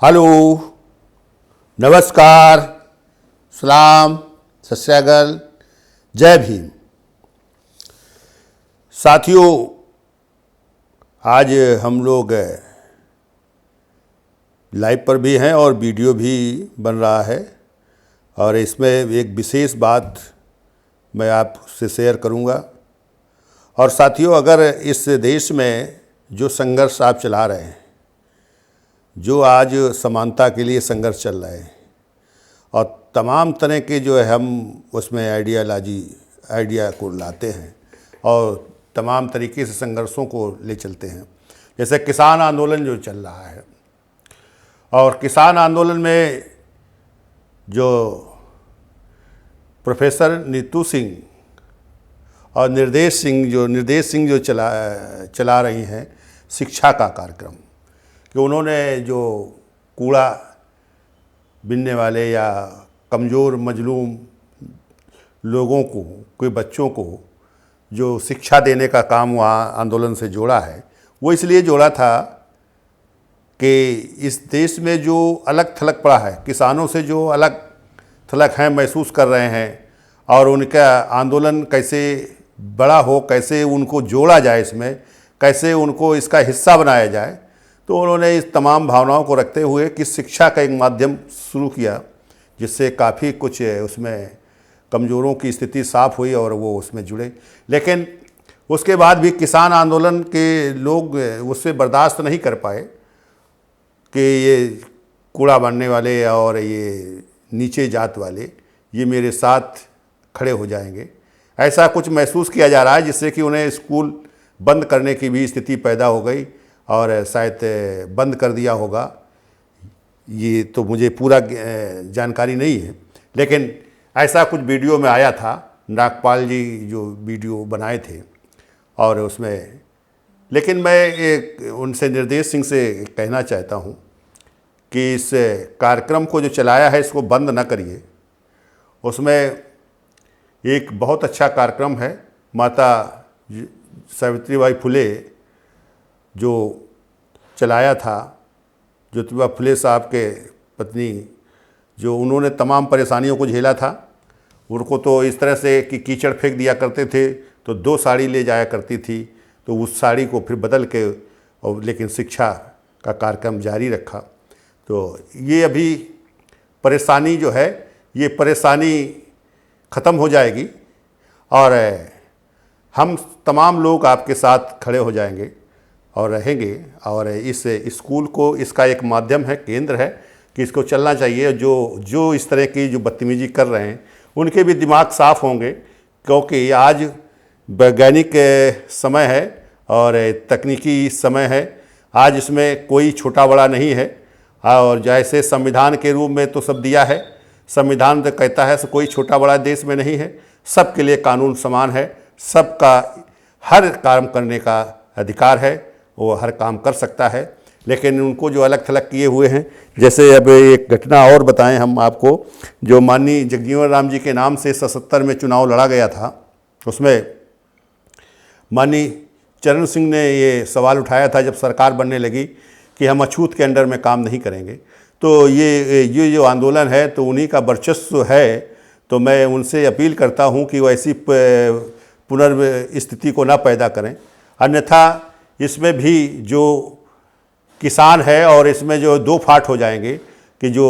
Hello, नमस्कार, सलाम, सत श्री अकाल, जय भीम। साथियों, आज हम लोग लाइव पर भी हैं और वीडियो भी बन रहा है और इसमें एक विशेष बात मैं आपसे शेयर करूंगा। और साथियों, अगर इस देश में जो संघर्ष आप चला रहे हैं, जो आज समानता के लिए संघर्ष चल रहा है और तमाम तरह के जो है हम उसमें आइडिया को लाते हैं और तमाम तरीके से संघर्षों को ले चलते हैं। जैसे किसान आंदोलन जो चल रहा है और किसान आंदोलन में जो प्रोफेसर नीतू सिंह और निर्देश सिंह जो चला रही हैं शिक्षा का कार्यक्रम, कि उन्होंने जो कूड़ा बीनने वाले या कमज़ोर मजलूम लोगों को, कोई बच्चों को जो शिक्षा देने का काम वहाँ आंदोलन से जोड़ा है, वो इसलिए जोड़ा था कि इस देश में जो अलग थलग पड़ा है, किसानों से जो अलग थलग हैं महसूस कर रहे हैं और उनका आंदोलन कैसे बड़ा हो, कैसे उनको जोड़ा जाए, इसमें कैसे उनको इसका हिस्सा बनाया जाए। तो उन्होंने इस तमाम भावनाओं को रखते हुए कि शिक्षा का एक माध्यम शुरू किया, जिससे काफ़ी कुछ उसमें कमज़ोरों की स्थिति साफ हुई और वो उसमें जुड़े। लेकिन उसके बाद भी किसान आंदोलन के लोग उससे बर्दाश्त नहीं कर पाए कि ये कूड़ा बांटने वाले और ये नीचे जात वाले ये मेरे साथ खड़े हो जाएंगे, ऐसा कुछ महसूस किया जा रहा है, जिससे कि उन्हें स्कूल बंद करने की भी स्थिति पैदा हो गई और शायद बंद कर दिया होगा। ये तो मुझे पूरा जानकारी नहीं है, लेकिन ऐसा कुछ वीडियो में आया था। नागपाल जी जो वीडियो बनाए थे और उसमें, लेकिन मैं एक उनसे निर्देश सिंह से कहना चाहता हूँ कि इस कार्यक्रम को जो चलाया है इसको बंद ना करिए। उसमें एक बहुत अच्छा कार्यक्रम है, माता सावित्रीबाई फुले जो चलाया था, ज्योतिबा फुले साहब के पत्नी, जो उन्होंने तमाम परेशानियों को झेला था। उनको तो इस तरह से कि कीचड़ फेंक दिया करते थे तो 2 साड़ी ले जाया करती थी, तो उस साड़ी को फिर बदल के और लेकिन शिक्षा का कार्यक्रम जारी रखा। तो ये अभी परेशानी जो है, ये परेशानी ख़त्म हो जाएगी और हम तमाम लोग आपके साथ खड़े हो जाएंगे और रहेंगे। और इस स्कूल को, इसका एक माध्यम है, केंद्र है कि इसको चलना चाहिए। जो इस तरह की जो बदतमीजी कर रहे हैं उनके भी दिमाग साफ़ होंगे, क्योंकि आज वैज्ञानिक समय है और तकनीकी समय है। आज इसमें कोई छोटा बड़ा नहीं है और जैसे संविधान के रूप में तो सब दिया है, संविधान तो कहता है कोई छोटा बड़ा देश में नहीं है, सबके लिए कानून समान है, सबका हर काम करने का अधिकार है, वो हर काम कर सकता है। लेकिन उनको जो अलग थलग किए हुए हैं, जैसे अब एक घटना और बताएं हम आपको, जो माननीय जगजीवन राम जी के नाम से 77 में चुनाव लड़ा गया था, उसमें माननीय चरण सिंह ने ये सवाल उठाया था जब सरकार बनने लगी कि हम अछूत के अंडर में काम नहीं करेंगे। तो ये जो आंदोलन है तो उन्हीं का वर्चस्व है। तो मैं उनसे अपील करता हूँ कि वो ऐसी पुनर्स्थिति को ना पैदा करें, अन्यथा इसमें भी जो किसान है और इसमें जो 2 फाट हो जाएंगे कि जो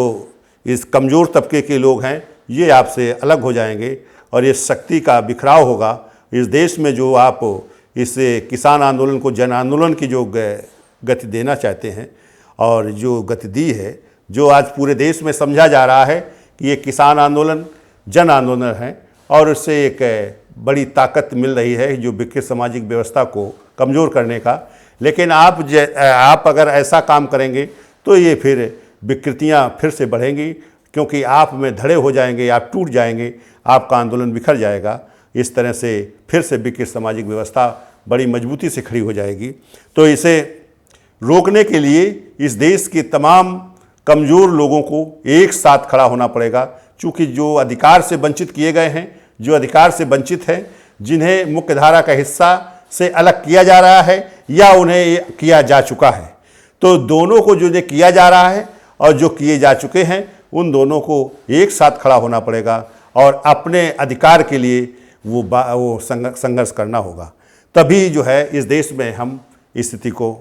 इस कमज़ोर तबके के लोग हैं ये आपसे अलग हो जाएंगे और ये शक्ति का बिखराव होगा इस देश में। जो आप इस किसान आंदोलन को जन आंदोलन की जो गति देना चाहते हैं और जो गति दी है, जो आज पूरे देश में समझा जा रहा है कि ये किसान आंदोलन जन आंदोलन है और उससे एक बड़ी ताकत मिल रही है जो विकृत सामाजिक व्यवस्था को कमज़ोर करने का। लेकिन आप अगर ऐसा काम करेंगे तो ये फिर विकृतियाँ फिर से बढ़ेंगी, क्योंकि आप में धड़े हो जाएंगे, आप टूट जाएंगे, आपका आंदोलन बिखर जाएगा। इस तरह से फिर से विकृत सामाजिक व्यवस्था बड़ी मजबूती से खड़ी हो जाएगी। तो इसे रोकने के लिए इस देश के तमाम कमज़ोर लोगों को एक साथ खड़ा होना पड़ेगा, चूँकि जो अधिकार से वंचित किए गए हैं, जो अधिकार से वंचित हैं, जिन्हें मुख्यधारा का हिस्सा से अलग किया जा रहा है या उन्हें किया जा चुका है, तो दोनों को जो किया जा रहा है और जो किए जा चुके हैं, उन दोनों को एक साथ खड़ा होना पड़ेगा और अपने अधिकार के लिए वो संघर्ष करना होगा। तभी जो है इस देश में हम स्थिति को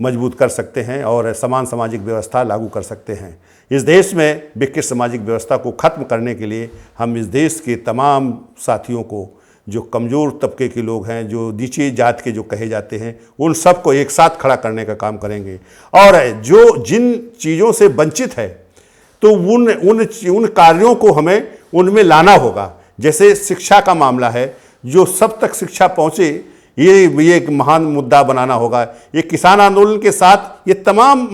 मजबूत कर सकते हैं और समान सामाजिक व्यवस्था लागू कर सकते हैं। इस देश में विकृत सामाजिक व्यवस्था को ख़त्म करने के लिए हम इस देश के तमाम साथियों को, जो कमज़ोर तबके के लोग हैं, जो नीची जात के जो कहे जाते हैं, उन सब को एक साथ खड़ा करने का काम करेंगे। और जो जिन चीज़ों से वंचित है तो उन कार्यों को हमें उनमें लाना होगा। जैसे शिक्षा का मामला है, जो सब तक शिक्षा पहुँचे, ये एक महान मुद्दा बनाना होगा। ये किसान आंदोलन के साथ ये तमाम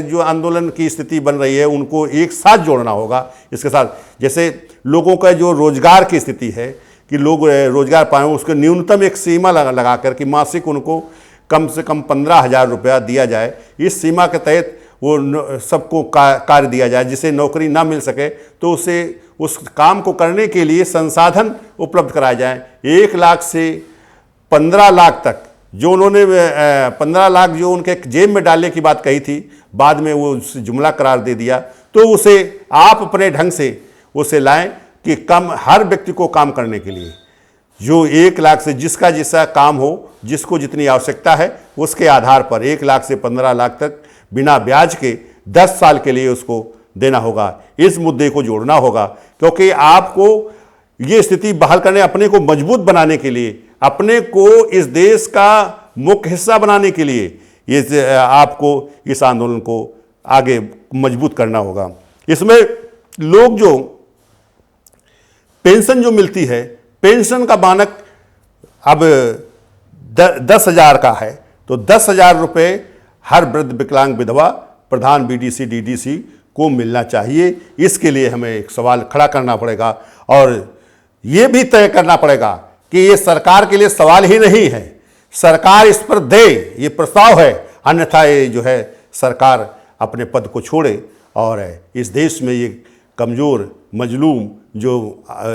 जो आंदोलन की स्थिति बन रही है, उनको एक साथ जोड़ना होगा। इसके साथ जैसे लोगों का जो रोजगार की स्थिति है कि लोग रोजगार पाएँ, उसको न्यूनतम एक सीमा लगा कर कि मासिक उनको कम से कम 15,000 रुपया दिया जाए। इस सीमा के तहत वो सबको कार्य दिया जाए। जिसे नौकरी ना मिल सके तो उसे उस काम को करने के लिए संसाधन उपलब्ध कराए जाएँ। 1 लाख से 15 लाख तक जो उन्होंने 15 लाख जो उनके जेब में डालने की बात कही थी, बाद में वो जुमला करार दे दिया। तो उसे आप अपने ढंग से उसे लाएं कि कम हर व्यक्ति को काम करने के लिए जो 1 लाख से जिसका जैसा काम हो, जिसको जितनी आवश्यकता है, उसके आधार पर 1 लाख से 15 लाख तक बिना ब्याज के 10 साल के लिए उसको देना होगा। इस मुद्दे को जोड़ना होगा, क्योंकि आपको ये स्थिति बहाल करने, अपने को मजबूत बनाने के लिए, अपने को इस देश का मुख्य हिस्सा बनाने के लिए ये आपको इस आंदोलन को आगे मजबूत करना होगा। इसमें लोग जो पेंशन जो मिलती है, पेंशन का मानक अब 10,000 का है, तो 10,000 रुपये हर वृद्ध विकलांग विधवा प्रधान बीडीसी डीडीसी को मिलना चाहिए। इसके लिए हमें एक सवाल खड़ा करना पड़ेगा और ये भी तय करना पड़ेगा कि ये सरकार के लिए सवाल ही नहीं है, सरकार इस पर दे, ये प्रस्ताव है, अन्यथा ये जो है सरकार अपने पद को छोड़े और इस देश में ये कमज़ोर मजलूम जो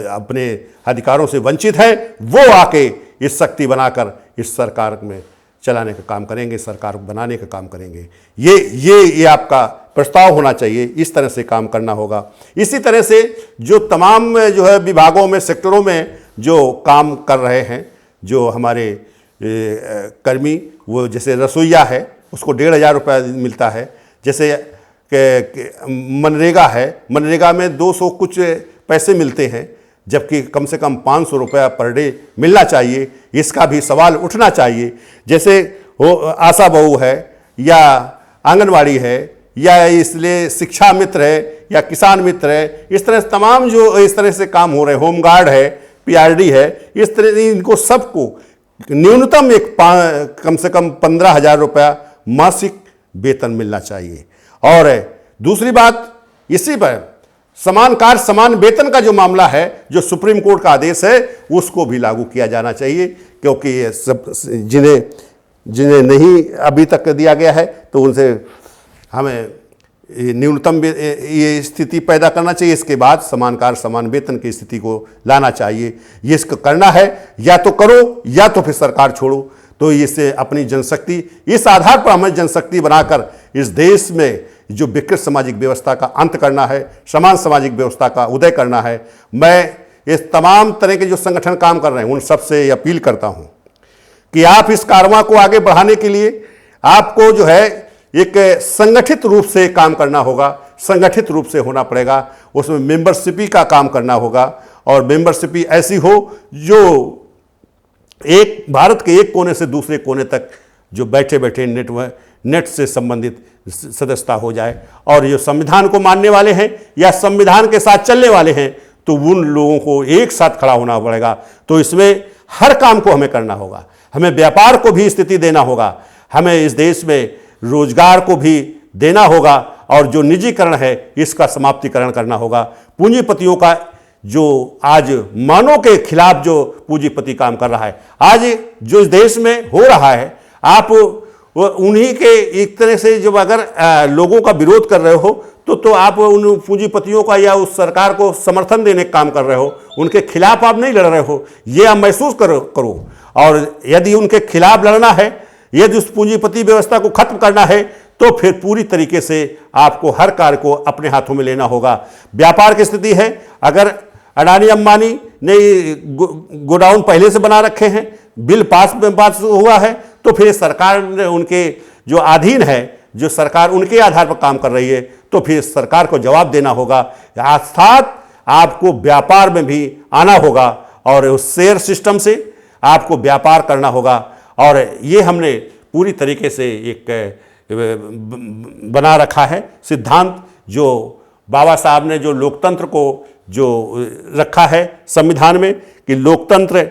अपने अधिकारों से वंचित है, वो आके इस शक्ति बनाकर इस सरकार में चलाने का काम करेंगे, सरकार बनाने का काम करेंगे। ये आपका प्रस्ताव होना चाहिए। इस तरह से काम करना होगा। इसी तरह से जो तमाम जो है विभागों में, सेक्टरों में जो काम कर रहे हैं, जो हमारे कर्मी, वो जैसे रसोईया है उसको 1,500 रुपया मिलता है। जैसे मनरेगा है, मनरेगा में 200 कुछ पैसे मिलते हैं, जबकि कम से कम 500 रुपया पर डे मिलना चाहिए। इसका भी सवाल उठना चाहिए। जैसे वो आशा बहू है या आंगनवाड़ी है या इसलिए शिक्षा मित्र है या किसान मित्र है, इस तरह से तमाम जो इस तरह से काम हो रहे हैं, होमगार्ड है, पीआरडी है, इस तरह इनको सबको न्यूनतम कम से कम 15,000 रुपया मासिक वेतन मिलना चाहिए। और दूसरी बात, इसी पर समान कार्य समान वेतन का जो मामला है, जो सुप्रीम कोर्ट का आदेश है, उसको भी लागू किया जाना चाहिए, क्योंकि ये सब जिन्हें नहीं अभी तक दिया गया है तो उनसे हमें न्यूनतम ये स्थिति पैदा करना चाहिए। इसके बाद समान कार्य समान वेतन की स्थिति को लाना चाहिए। ये इसको करना है, या तो करो या तो फिर सरकार छोड़ो। तो इससे अपनी जनशक्ति, इस आधार पर हमें जनशक्ति बनाकर इस देश में जो विकृत सामाजिक व्यवस्था का अंत करना है, समान सामाजिक व्यवस्था का उदय करना है। मैं इस तमाम तरह के जो संगठन काम कर रहे हैं उन सबसे अपील करता हूं कि आप इस कारवां को आगे बढ़ाने के लिए आपको जो है एक संगठित रूप से काम करना होगा, संगठित रूप से होना पड़ेगा। उसमें मेंबरशिप का काम करना होगा और मेंबरशिप ऐसी हो जो एक भारत के एक कोने से दूसरे कोने तक जो बैठे बैठे नेट से संबंधित सदस्यता हो जाए। और जो संविधान को मानने वाले हैं या संविधान के साथ चलने वाले हैं, तो उन लोगों को एक साथ खड़ा होना पड़ेगा। तो इसमें हर काम को हमें करना होगा। हमें व्यापार को भी स्थिति देना होगा, हमें इस देश में रोजगार को भी देना होगा और जो निजीकरण है इसका समाप्तिकरण करना होगा। पूंजीपतियों का जो आज मानव के खिलाफ जो पूंजीपति काम कर रहा है, आज जो इस देश में हो रहा है, आप उन्हीं के एक तरह से जब अगर लोगों का विरोध कर रहे हो तो आप उन पूंजीपतियों का या उस सरकार को समर्थन देने का काम कर रहे हो, उनके खिलाफ आप नहीं लड़ रहे हो। ये आप महसूस करो और यदि उनके खिलाफ लड़ना है, यदि उस पूंजीपति व्यवस्था को खत्म करना है, तो फिर पूरी तरीके से आपको हर कार्य को अपने हाथों में लेना होगा। व्यापार की स्थिति है, अगर अडानी अंबानी ने गोडाउन पहले से बना रखे हैं, बिल पास हुआ है, तो फिर सरकार ने उनके जो अधीन है, जो सरकार उनके आधार पर काम कर रही है, तो फिर सरकार को जवाब देना होगा। अर्थात आपको व्यापार में भी आना होगा और उस शेयर सिस्टम से आपको व्यापार करना होगा। और ये हमने पूरी तरीके से एक बना रखा है सिद्धांत, जो बाबा साहब ने जो लोकतंत्र को जो रखा है संविधान में, कि लोकतंत्र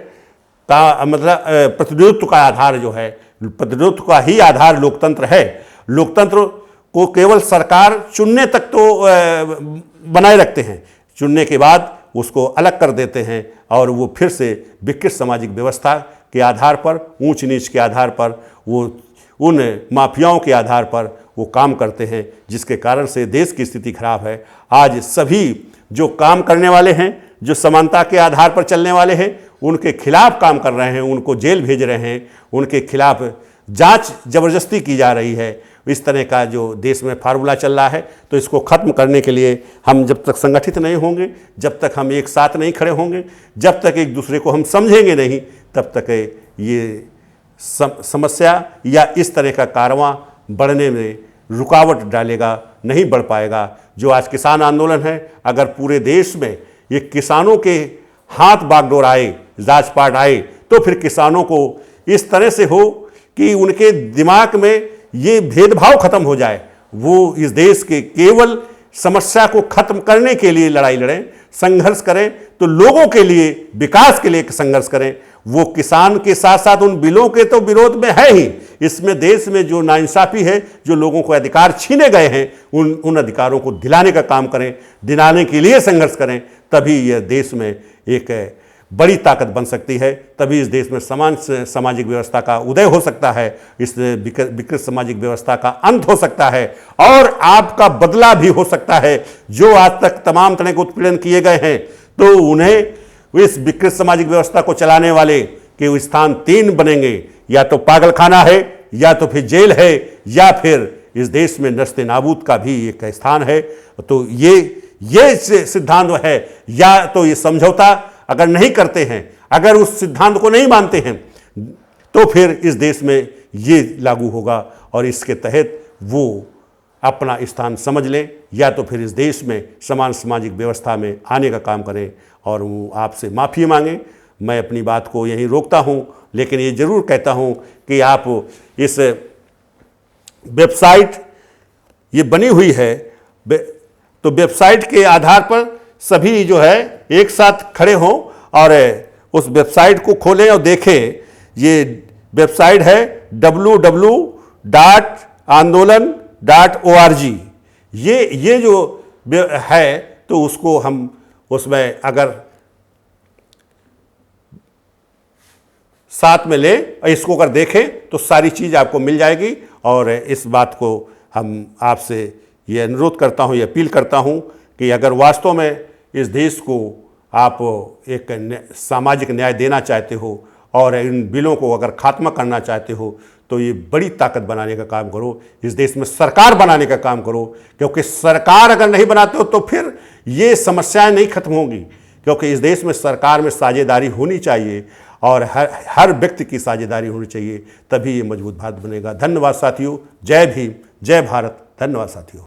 का मतलब प्रतिनिधित्व का आधार जो है, प्रतिनिधित्व का ही आधार लोकतंत्र है। लोकतंत्र को केवल सरकार चुनने तक तो बनाए रखते हैं, चुनने के बाद उसको अलग कर देते हैं और वो फिर से विकृत सामाजिक व्यवस्था के आधार पर, ऊंच नीच के आधार पर, वो उन माफियाओं के आधार पर वो काम करते हैं, जिसके कारण से देश की स्थिति खराब है। आज सभी जो काम करने वाले हैं, जो समानता के आधार पर चलने वाले हैं, उनके खिलाफ काम कर रहे हैं, उनको जेल भेज रहे हैं, उनके खिलाफ जांच जबरदस्ती की जा रही है। इस तरह का जो देश में फार्मूला चल रहा है, तो इसको ख़त्म करने के लिए हम जब तक संगठित नहीं होंगे, जब तक हम एक साथ नहीं खड़े होंगे, जब तक एक दूसरे को हम समझेंगे नहीं, तब तक ये समस्या या इस तरह का कारवां बढ़ने में रुकावट डालेगा, नहीं बढ़ पाएगा। जो आज किसान आंदोलन है, अगर पूरे देश में ये किसानों के हाथ बागडोर आए, राजपाट आए, तो फिर किसानों को इस तरह से हो कि उनके दिमाग में ये भेदभाव खत्म हो जाए, वो इस देश के केवल समस्या को खत्म करने के लिए लड़ाई लड़ें, संघर्ष करें, तो लोगों के लिए, विकास के लिए संघर्ष करें। वो किसान के साथ साथ उन बिलों के तो विरोध में है ही, इसमें देश में जो नाइंसाफ़ी है, जो लोगों को अधिकार छीने गए हैं, उन अधिकारों को दिलाने का काम करें, दिलाने के लिए संघर्ष करें। तभी यह देश में एक बड़ी ताकत बन सकती है, तभी इस देश में समान सामाजिक व्यवस्था का उदय हो सकता है, इस विकृत सामाजिक व्यवस्था का अंत हो सकता है और आपका बदला भी हो सकता है। जो आज तक तमाम तरह के उत्पीड़न किए गए हैं, तो उन्हें इस विकृत सामाजिक व्यवस्था को चलाने वाले के स्थान 3 बनेंगे, या तो पागलखाना है, या तो फिर जेल है, या फिर इस देश में नस्ते नाबूद का भी एक स्थान है। तो ये सिद्धांत है, या तो ये समझौता अगर नहीं करते हैं, अगर उस सिद्धांत को नहीं मानते हैं, तो फिर इस देश में ये लागू होगा और इसके तहत वो अपना स्थान समझ लें, या तो फिर इस देश में समान सामाजिक व्यवस्था में आने का काम करें और वो आपसे माफ़ी मांगें। मैं अपनी बात को यहीं रोकता हूं, लेकिन ये ज़रूर कहता हूं कि आप इस वेबसाइट ये बनी हुई है, तो वेबसाइट के आधार पर सभी जो है एक साथ खड़े हों और उस वेबसाइट को खोलें और देखें। ये वेबसाइट है www.andolan.org। ये जो है, तो उसको हम उसमें अगर साथ में लें और इसको अगर देखें, तो सारी चीज़ आपको मिल जाएगी। और इस बात को हम आपसे ये अनुरोध करता हूँ, ये अपील करता हूँ कि अगर वास्तव में इस देश को आप एक सामाजिक न्याय देना चाहते हो और इन बिलों को अगर खात्मा करना चाहते हो, तो ये बड़ी ताकत बनाने का काम करो, इस देश में सरकार बनाने का काम करो। क्योंकि सरकार अगर नहीं बनाते हो, तो फिर ये समस्याएं नहीं खत्म होंगी, क्योंकि इस देश में सरकार में साझेदारी होनी चाहिए और हर व्यक्ति की साझेदारी होनी चाहिए, तभी ये मजबूत भारत बनेगा। धन्यवाद साथियों, जय भीम, जय भारत। धन्यवाद साथियों।